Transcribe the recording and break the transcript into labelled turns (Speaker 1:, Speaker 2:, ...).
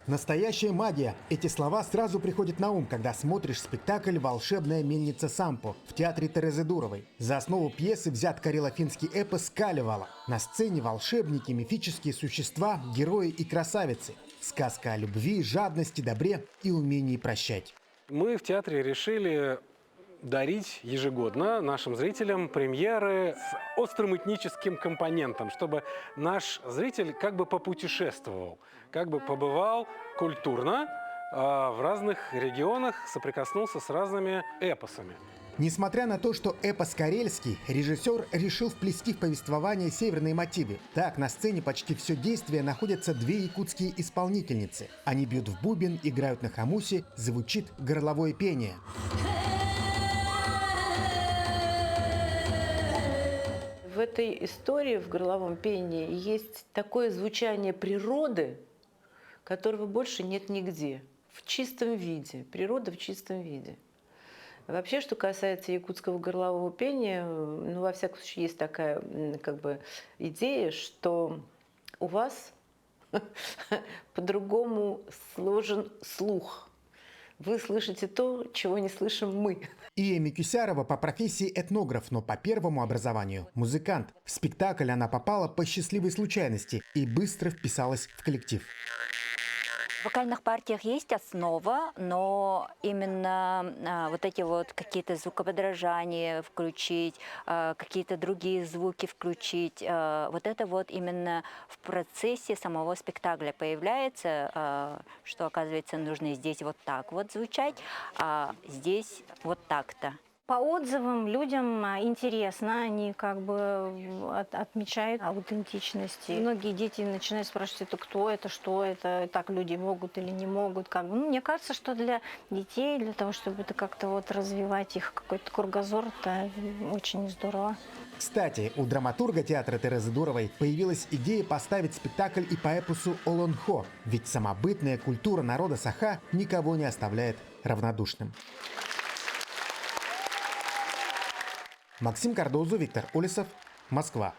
Speaker 1: Настоящая магия. Эти слова сразу приходят на ум, когда смотришь спектакль «Волшебная мельница Сампо» в театре Терезы Дуровой. За основу пьесы взят карело-финский эпос «Калевала». На сцене волшебники, мифические существа, герои и красавицы. Сказка о любви, жадности, добре и умении прощать.
Speaker 2: Мы в театре решили дарить ежегодно нашим зрителям премьеры с острым этническим компонентом, чтобы наш зритель как бы попутешествовал, как бы побывал культурно в разных регионах, соприкоснулся с разными эпосами.
Speaker 1: Несмотря на то, что эпос карельский, режиссер решил вплести в повествование северные мотивы. Так, на сцене почти все действие находятся две якутские исполнительницы. Они бьют в бубен, играют на хамусе, звучит горловое пение.
Speaker 3: В этой истории, в горловом пении, есть такое звучание природы, которого больше нет нигде. В чистом виде. Природа в чистом виде. Вообще, что касается якутского горлового пения, ну, во всяком случае, есть такая идея, что у вас по-другому сложен слух. Вы слышите то, чего не слышим мы.
Speaker 1: Ия Микюсярова по профессии этнограф, но по первому образованию – музыкант. В спектакль она попала по счастливой случайности и быстро вписалась в коллектив.
Speaker 4: В вокальных партиях есть основа, но именно вот эти вот какие-то звукоподражания включить, какие-то другие звуки включить, вот это вот именно в процессе самого спектакля появляется, что, оказывается, нужно здесь вот так вот звучать, а здесь вот так-то.
Speaker 5: По отзывам людям интересно, они как бы отмечают аутентичность. Многие дети начинают спрашивать, это кто, это что, это так люди могут или не могут. Как бы. Ну, мне кажется, что для детей, для того, чтобы это как-то вот развивать их какой-то кругозор, это очень здорово.
Speaker 1: Кстати, у драматурга театра Терезы Дуровой появилась идея поставить спектакль и по эпосу Олонхо, ведь самобытная культура народа Саха никого не оставляет равнодушным. Максим Кардозу, Виктор Улисов, Москва.